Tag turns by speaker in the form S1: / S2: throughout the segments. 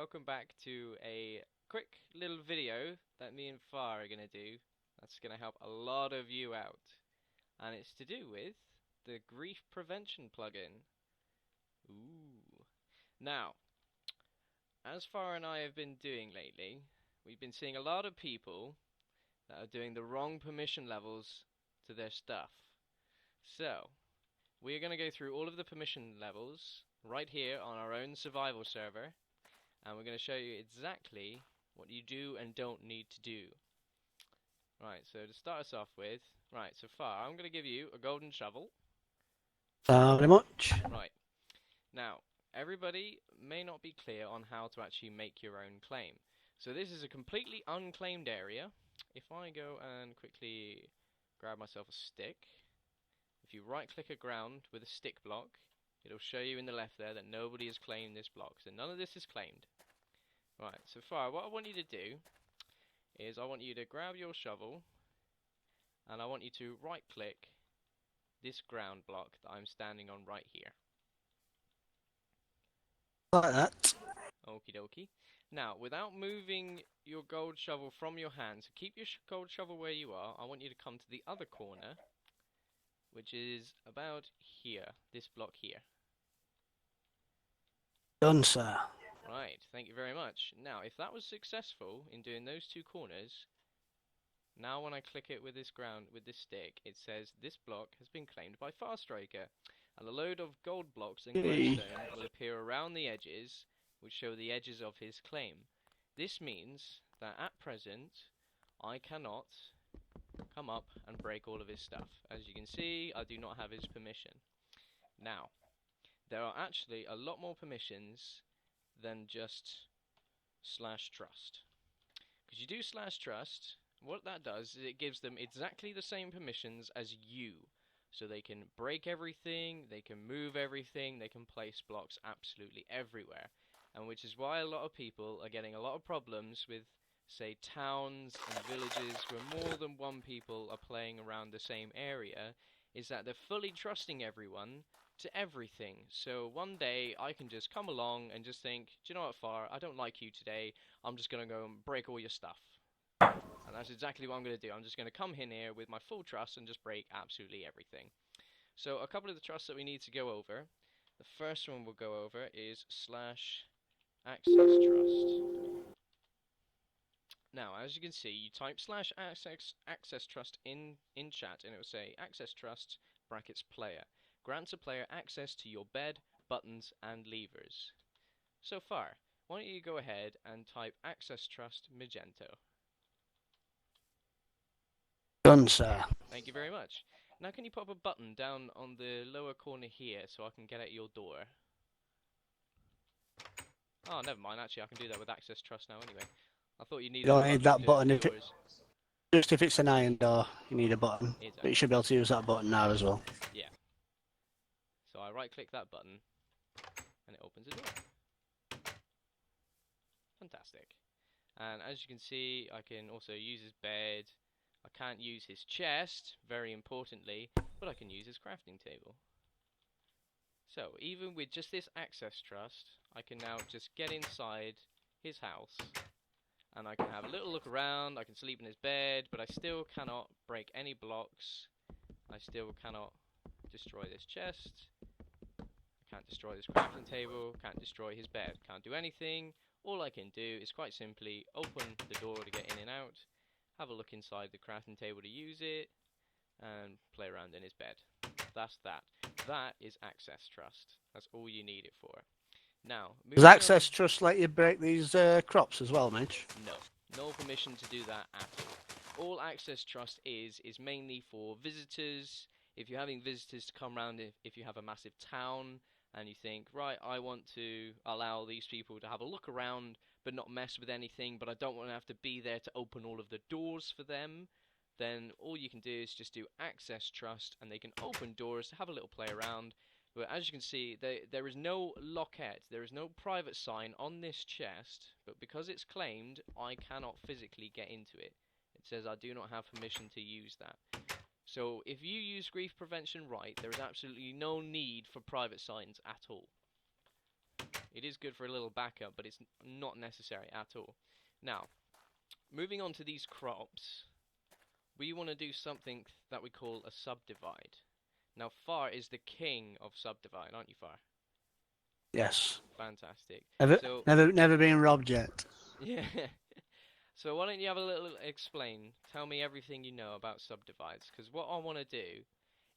S1: welcome back to a quick little video that me and Far are gonna do. That's gonna help a lot of you out, and it's to do with the grief prevention plugin. Ooh. Now, as Far and I have been doing lately, we've been seeing a lot of people that are doing the wrong permission levels to their stuff. So, we're gonna go through all of the permission levels right here on our own survival server, and we're going to show you exactly what you do and don't need to do. Right, so to start us off with, right, so Far, I'm going to give you a golden shovel.
S2: Very much.
S1: Right, now, everybody may not be clear on how to actually make your own claim. So this is a completely unclaimed area. If I go and quickly grab myself a stick, if you right click a ground with a stick block, it'll show you in the left there that nobody has claimed this block, so none of this is claimed. Right, so Far, what I want you to do is I want you to grab your shovel, and I want you to right click this ground block that I'm standing on right here.
S2: Like that.
S1: Okie dokie. Now, without moving your gold shovel from your hand, so keep your gold shovel where you are, I want you to come to the other corner, which is about here, this block here.
S2: Done, sir.
S1: Right, thank you very much. Now, if that was successful in doing those two corners, now when I click it with this stick, it says this block has been claimed by Farstrika, and a load of gold blocks and glowstone will appear around the edges, which show the edges of his claim. This means that at present, I cannot come up and break all of his stuff. As you can see, I do not have his permission. Now, there are actually a lot more permissions than just /trust. Because you do /trust, what that does is it gives them exactly the same permissions as you. So they can break everything, they can move everything, they can place blocks absolutely everywhere. And which is why a lot of people are getting a lot of problems with, say, towns and villages where more than one people are playing around the same area, is that they're fully trusting everyone to everything. So one day I can just come along and just think, do you know what, Far, I don't like you today, I'm just going to go and break all your stuff. And that's exactly what I'm going to do. I'm just going to come in here with my full trust and just break absolutely everything. So a couple of the trusts that we need to go over. The first one we'll go over is /access_trust. Now, as you can see, you type /access_trust in chat, and it will say access trust (player) grants a player access to your bed, buttons, and levers. So Far, why don't you go ahead and type access trust Midgento.
S2: Done, sir.
S1: Thank you very much. Now can you pop a button down on the lower corner here so I can get at your door? Oh, never mind, actually I can do that with access trust now anyway. I thought you needed
S2: You
S1: a
S2: don't need
S1: button
S2: that
S1: to
S2: button
S1: open
S2: if
S1: doors.
S2: just if it's an iron door, you need a button.
S1: Exactly.
S2: But you should be able to use that button now as well.
S1: Yeah. So I right click that button and it opens the door. Fantastic. And as you can see, I can also use his bed. I can't use his chest, very importantly, but I can use his crafting table. So even with just this access trust, I can now just get inside his house and I can have a little look around, I can sleep in his bed, but I still cannot break any blocks. I still cannot destroy this chest. I can't destroy this crafting table, can't destroy his bed, can't do anything. All I can do is quite simply open the door to get in and out, have a look inside the crafting table to use it, and play around in his bed. That's that. That is access trust. That's all you need it for. Now,
S2: Does access trust let you break these crops as well, Mitch?
S1: No. No permission to do that at all. All access trust is mainly for visitors. If you're having visitors to come around, if you have a massive town, and you think, right, I want to allow these people to have a look around, but not mess with anything, but I don't want to have to be there to open all of the doors for them, then all you can do is just do access trust, and they can open doors to have a little play around. But as you can see, there is no locket, there is no private sign on this chest, but because it's claimed, I cannot physically get into it. It says I do not have permission to use that. So if you use grief prevention right, there is absolutely no need for private signs at all. It is good for a little backup, but it's not necessary at all. Now, moving on to these crops, we want to do something that we call a subdivide. Now, Far is the king of subdivide, aren't you, Far?
S2: Yes.
S1: Fantastic.
S2: Never,
S1: So,
S2: never been robbed yet.
S1: yeah. So why don't you have a little explain? Tell me everything you know about subdivides, because what I want to do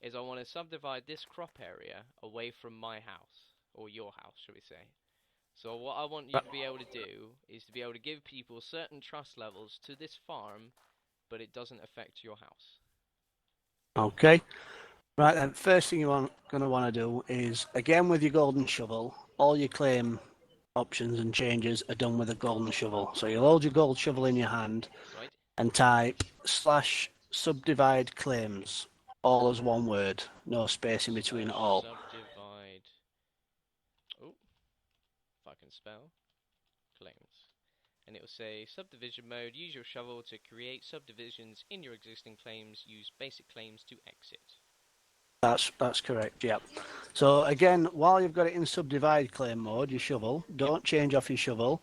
S1: is I want to subdivide this crop area away from my house, or your house, should we say. So what I want you to be able to do is to be able to give people certain trust levels to this farm, but it doesn't affect your house.
S2: Okay. Right then, first thing you're going to want to do is, again with your golden shovel, all your claim options and changes are done with a golden shovel. So you'll hold your gold shovel in your hand
S1: Right?
S2: and type /subdivide claims, all as one word, no space in between at
S1: Slash
S2: all.
S1: subdivide. Oh, if I can spell. Claims. And it will say subdivision mode. Use your shovel to create subdivisions in your existing claims. Use basic claims to exit.
S2: That's correct, yeah. So again, while you've got it in subdivide claim mode, your shovel, don't change off your shovel.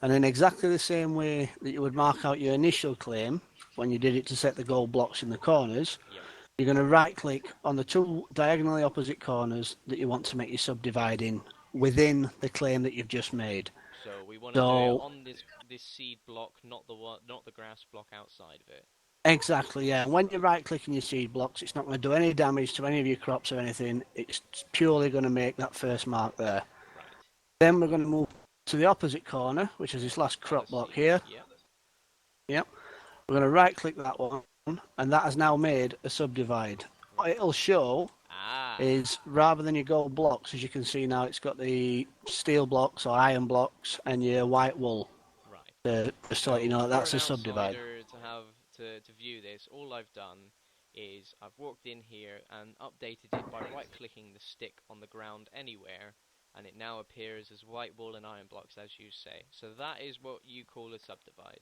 S2: And in exactly the same way that you would mark out your initial claim when you did it to set the gold blocks in the corners,
S1: Yep.
S2: you're going to right click on the two diagonally opposite corners that you want to make your subdivide in within the claim that you've just made.
S1: So we want to do it
S2: So
S1: on this seed block, not the grass block outside of it.
S2: exactly, yeah. When you're right clicking your seed blocks, it's not going to do any damage to any of your crops or anything. It's purely going to make that first mark there.
S1: Right.
S2: Then we're going to move to the opposite corner, which is this last crop block
S1: Seed.
S2: here.
S1: Yep.
S2: Yep. We're going to right click that one, and that has now made a subdivide. What
S1: Right.
S2: it'll show
S1: Ah.
S2: is, rather than your gold blocks, as you can see now, it's got the steel blocks or iron blocks and your white wool.
S1: Right.
S2: Just to let you
S1: So
S2: know
S1: for
S2: that's
S1: an
S2: a subdivide.
S1: outsider to have to view this, all I've done is I've walked in here and updated it by right clicking the stick on the ground anywhere, and it now appears as white wool and iron blocks, as you say. So that is what you call a subdivide.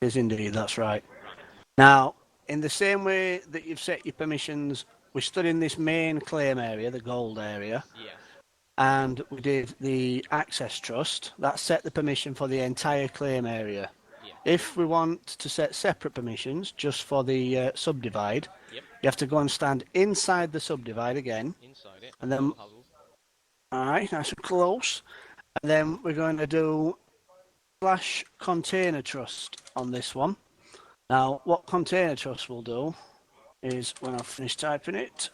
S2: It is indeed, that's right.
S1: Right.
S2: Now, in the same way that you've set your permissions, we stood in this main claim area, the gold area,
S1: Yes.
S2: and we did the access trust. That set the permission for the entire claim area.
S1: Yeah.
S2: If we want to set separate permissions just for the subdivide,
S1: Yep.
S2: you have to go and stand inside the subdivide again,
S1: Inside it.
S2: and then,
S1: Hubble hubble.
S2: all right, nice and close. And then we're going to do /container trust on this one. Now, what container trust will do is, when I've finished typing it,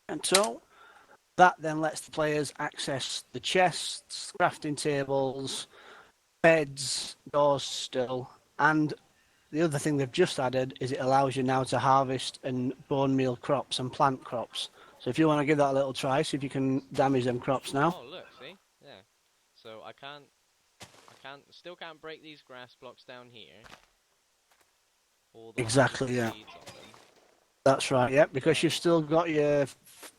S2: and so that then lets the players access the chests, crafting tables, beds, doors still, and the other thing they've just added is it allows you now to harvest and bone meal crops and plant crops. So if you want to give that a little try, see if you can damage them crops now.
S1: Oh, look, see? Yeah. So still can't break these grass blocks down here. Although
S2: Exactly,
S1: I
S2: yeah.
S1: have seeds on them.
S2: That's right, yeah, because you've still got your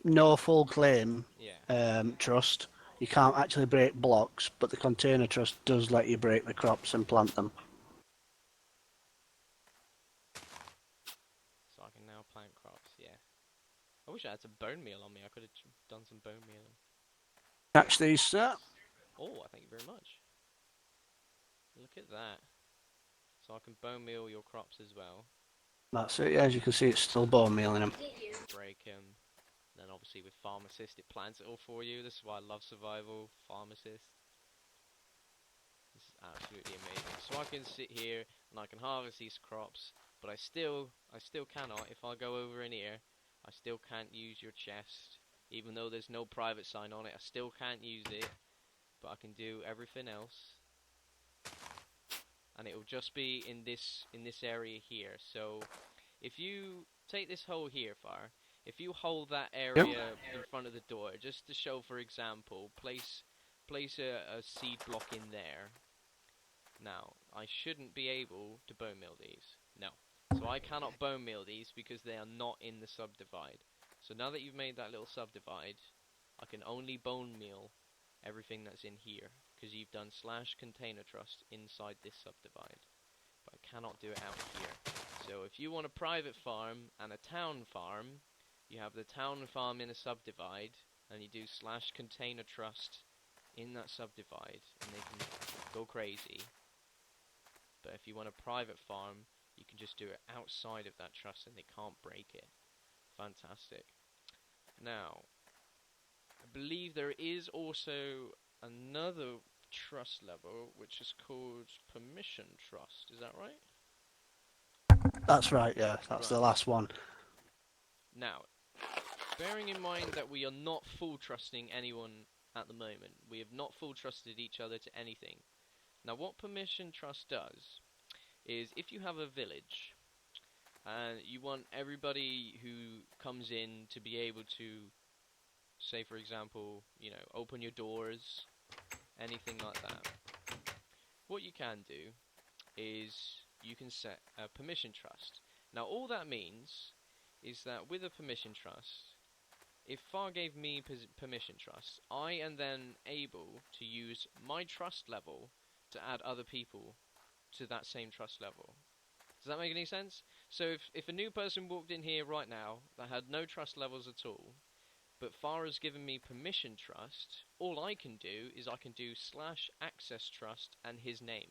S2: no full claim
S1: Yeah.
S2: trust. You can't actually break blocks, but the container trust does let you break the crops and plant them.
S1: So I can now plant crops, yeah. I wish I had some bone meal on me. I could have done some bone meal.
S2: Catch these, sir.
S1: Oh, thank you very much. Look at that. So I can bone meal your crops as well.
S2: That's it, yeah, as you can see, it's still bone meal in them.
S1: Break them. Then obviously with Farm Assist, it plants it all for you. This is why I love survival. Farm Assist. This is absolutely amazing. So I can sit here and I can harvest these crops, but I still cannot. If I go over in here, I still can't use your chest. Even though there's no private sign on it, I still can't use it. But I can do everything else. And it will just be in this area here. So if you take this hole here, Far, if you hold that area in front of the door, just to show, for example, place a seed block in there. Now, I shouldn't be able to bone meal these. No. So I cannot bone meal these because they are not in the subdivide. So now that you've made that little subdivide, I can only bone meal everything that's in here, because you've done /container trust inside this subdivide. But I cannot do it out here. So if you want a private farm and a town farm, you have the town farm in a subdivide, and you do /container trust in that subdivide and they can go crazy. But if you want a private farm, you can just do it outside of that trust and they can't break it. Fantastic. Now, I believe there is also another trust level which is called permission trust. Is that right?
S2: That's right, yeah. That's the
S1: Right.
S2: last one.
S1: Now, bearing in mind that we are not full trusting anyone at the moment, we have not full trusted each other to anything. Now, what permission trust does is if you have a village and you want everybody who comes in to be able to, say for example, open your doors, anything like that, what you can do is you can set a permission trust. Now, all that means is that with a permission trust, if Far gave me permission trust, I am then able to use my trust level to add other people to that same trust level. Does that make any sense? So if a new person walked in here right now that had no trust levels at all, but Far has given me permission trust, all I can do is I can do /access trust and his name,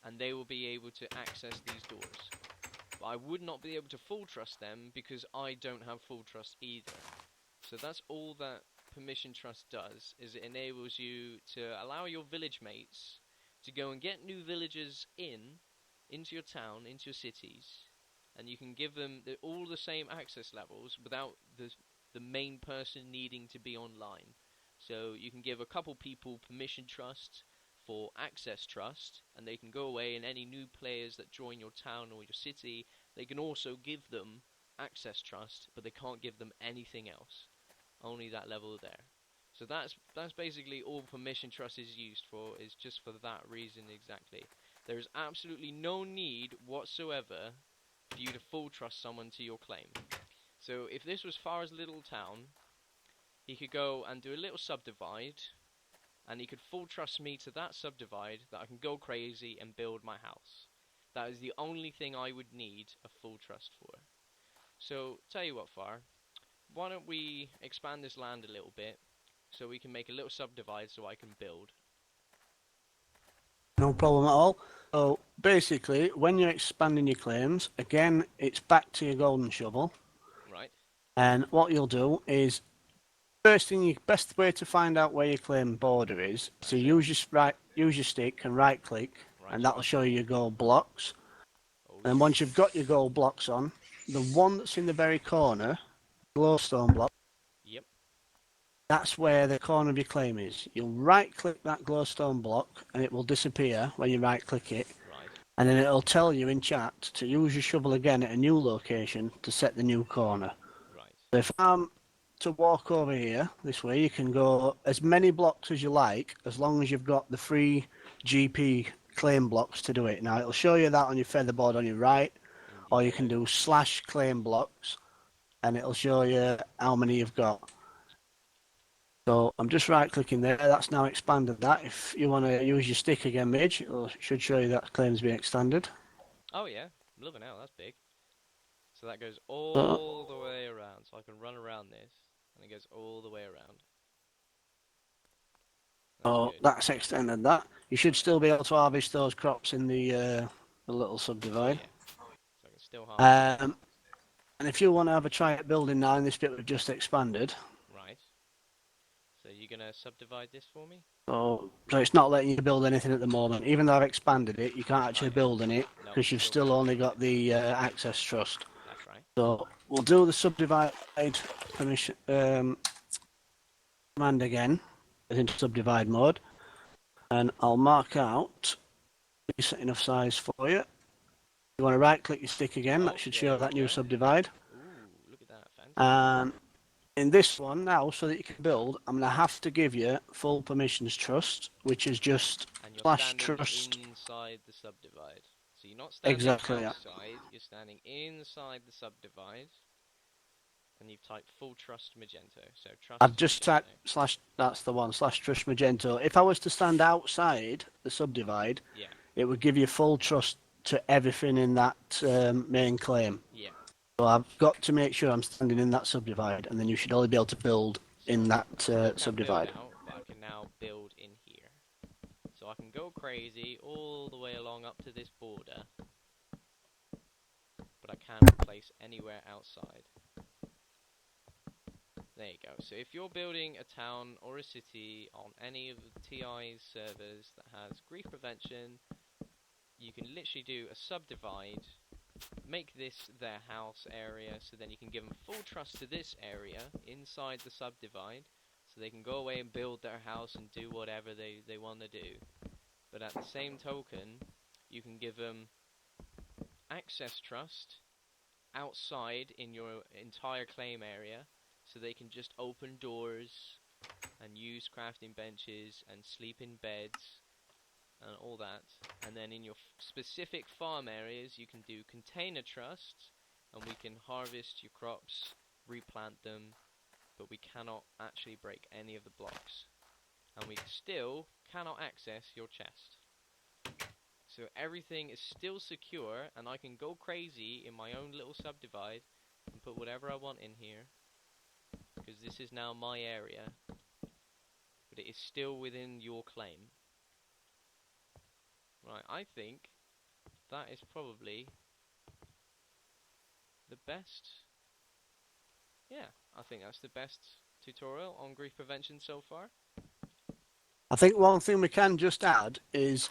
S1: and they will be able to access these doors. But I would not be able to full trust them because I don't have full trust either. So that's all that permission trust does, is it enables you to allow your village mates to go and get new villagers into your town, into your cities, and you can give them all the same access levels without the main person needing to be online. So you can give a couple people permission trust for access trust, and they can go away, and any new players that join your town or your city, they can also give them access trust, but they can't give them anything else. Only that level there. So that's basically all permission trust is used for, is just for that reason exactly. There is absolutely no need whatsoever for you to full trust someone to your claim. So if this was Far's little town, he could go and do a little subdivide, and he could full trust me to that subdivide that I can go crazy and build my house. That is the only thing I would need a full trust for. So, tell you what, Far, why don't we expand this land a little bit so we can make a little subdivide so I can build.
S2: No problem at all. So basically, when you're expanding your claims, again, it's back to your golden shovel.
S1: Right.
S2: And what you'll do is, first thing, best way to find out where your claim border is, so use your stick and right click, and that'll show you your gold blocks. And once you've got your gold blocks on, the one that's in the very corner, glowstone block.
S1: Yep.
S2: That's where the corner of your claim is. You'll right click that glowstone block and it will disappear when you right click it.
S1: Right.
S2: And then it'll tell you in chat to use your shovel again at a new location to set the new corner.
S1: Right.
S2: So if I'm to walk over here this way, you can go as many blocks as you like, as long as you've got the free GP claim blocks to do it. Now it'll show you that on your featherboard on your right, or you can do /claim blocks and it'll show you how many you've got. So I'm just right clicking there, that's now expanded that. If you want to use your stick again, Midge, it should show you that claim's been extended.
S1: Oh yeah, I'm loving it now, that's big. So that goes all the way around, so I can run around this, and it goes all the way around.
S2: That's extended that. You should still be able to harvest those crops in the little subdivide.
S1: Yeah. So I can still harvest.
S2: And if you want to have a try at building now in this bit we've just expanded.
S1: Right. So you're going to subdivide this for me?
S2: So it's not letting you build anything at the moment. Even though I've expanded it, you can't actually build in it because you've still only got the access trust.
S1: That's right.
S2: So we'll do the subdivide permission command again, into subdivide mode, and I'll mark out decent enough size for you. You want to right click your stick again, that should show that new subdivide.
S1: Ooh, look at that, fantastic.
S2: And in this one now, so that you can build, I'm going to have to give you full permissions trust, which is just /trust.
S1: Inside the subdivide. So you're not standing outside, you're standing inside the subdivide. And you've typed full trust Midgento. So trust.
S2: I've just typed that's the one, /trust Midgento. If I was to stand outside the subdivide, it would give you full trust to everything in that main claim.
S1: Yeah.
S2: So I've got to make sure I'm standing in that subdivide, and then you should only be able to build in that subdivide.
S1: But I can now build crazy all the way along up to this border, but I can't place anywhere outside. There you go. So if you're building a town or a city on any of the TI's servers that has grief prevention, you can literally do a subdivide, make this their house area, so then you can give them full trust to this area inside the subdivide, so they can go away and build their house and do whatever they want to do. But at the same token, you can give them access trust outside in your entire claim area, so they can just open doors and use crafting benches and sleep in beds and all that. And then in your specific farm areas, you can do container trusts, and we can harvest your crops, replant them, but we cannot actually break any of the blocks. And we still cannot access your chest. So everything is still secure, and I can go crazy in my own little subdivide and put whatever I want in here, because this is now my area, but it is still within your claim. Right, I think that is probably the best. Yeah, I think that's the best tutorial on grief prevention so far.
S2: I think one thing we can just add is,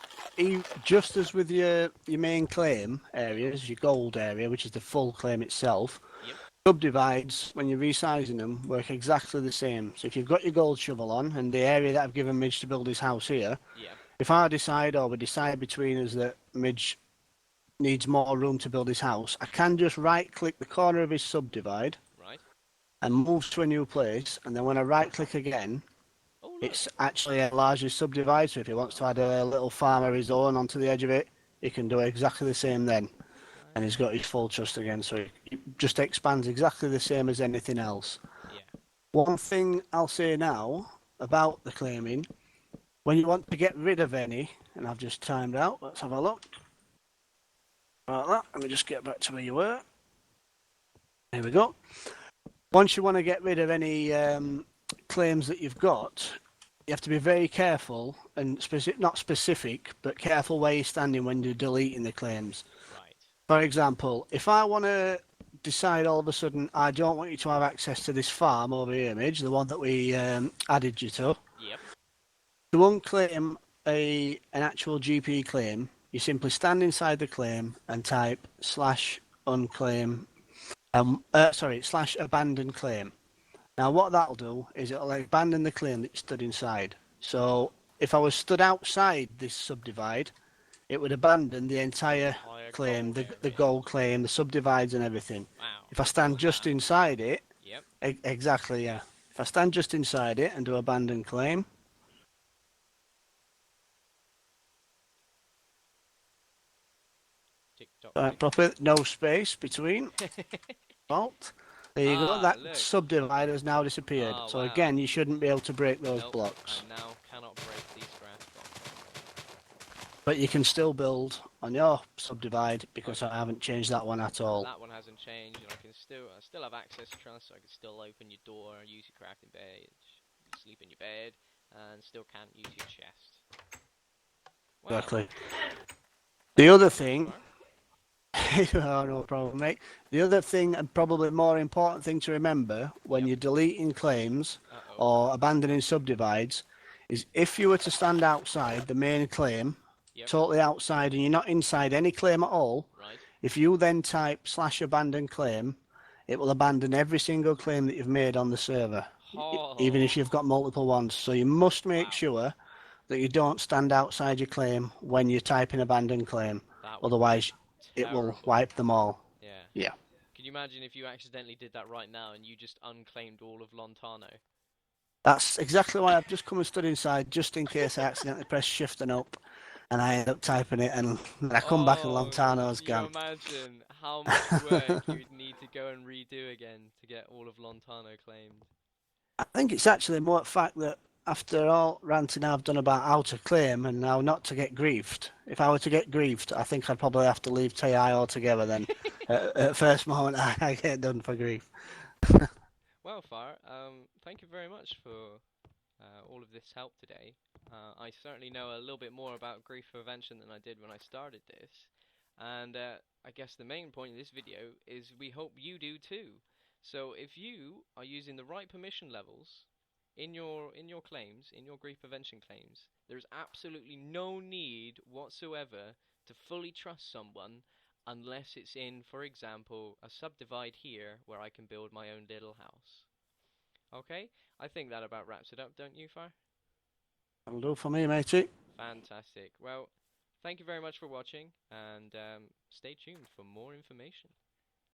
S2: just as with your main claim areas, your gold area, which is the full claim itself,
S1: Yep.
S2: subdivides, when you're resizing them, work exactly the same. So if you've got your gold shovel on, and the area that I've given Midge to build his house here,
S1: Yep.
S2: if I decide, or we decide between us, that Midge needs more room to build his house, I can just right-click the corner of his subdivide,
S1: Right.
S2: and move to a new place, and then when I right-click again, it's actually a larger subdivide, so if he wants to add a little farm of his own onto the edge of it, he can do exactly the same then. And he's got his full trust again, so it just expands exactly the same as anything else.
S1: Yeah.
S2: One thing I'll say now about the claiming, when you want to get rid of any, and I've just timed out, let's have a look. Like that, let me just get back to where you were. There we go. Once you want to get rid of any claims that you've got, you have to be very careful, and not specific, but careful where you're standing when you're deleting the claims.
S1: Right.
S2: For example, if I want to decide all of a sudden I don't want you to have access to this farm over here, Midge, the one that we added you to.
S1: Yep.
S2: To unclaim an actual GP claim, you simply stand inside the claim and type /unclaim, /abandon claim. Now what that'll do is it'll abandon the claim that you stood inside. So if I was stood outside this subdivide, it would abandon the entire claim, the gold claim, the subdivides and everything.
S1: Wow.
S2: If I stand just inside it,
S1: Yep.
S2: Exactly, yeah. If I stand just inside it and do abandon claim, proper, no space between. Fault. There you go. That subdivide has now disappeared. So
S1: wow.
S2: again, you shouldn't be able to break those blocks.
S1: I now cannot break these grass blocks.
S2: But you can still build on your subdivide, because I haven't changed that one at all.
S1: That one hasn't changed, and I still have access trust, so I can still open your door, use your crafting bed, sleep in your bed, and still can't use your chest. Wow.
S2: Exactly. The other thing. Oh, no problem, mate. The other thing, and probably more important thing to remember when you're deleting claims or abandoning subdivides, is if you were to stand outside the main claim, totally outside, and you're not inside any claim at all, if you then type /abandon claim, it will abandon every single claim that you've made on the server, even if you've got multiple ones. So you must make sure that you don't stand outside your claim when you're typing abandon claim. Otherwise, it will wipe them all. Yeah.
S1: Can you imagine if you accidentally did that right now and you just unclaimed all of Lontano?
S2: That's exactly why I've just come and stood inside, just in case I accidentally press shift and up, and I end up typing it, and I come back and Lontano's gone.
S1: Can you imagine how much work you'd need to go and redo again to get all of Lontano claimed?
S2: I think it's actually more the fact that after all ranting I've done about how to claim and now not to get griefed, if I were to get griefed, I think I'd probably have to leave TI altogether then. At first moment I get done for grief.
S1: Well, Far, thank you very much for all of this help today. I certainly know a little bit more about grief prevention than I did when I started this. And I guess the main point of this video is we hope you do too. So if you are using the right permission levels in your claims, in your grief prevention claims, there's absolutely no need whatsoever to fully trust someone unless it's in, for example, a subdivide here where I can build my own little house. Okay? I think that about wraps it up, don't you, Far?
S2: That'll do for me, matey.
S1: Fantastic. Well, thank you very much for watching, and stay tuned for more information.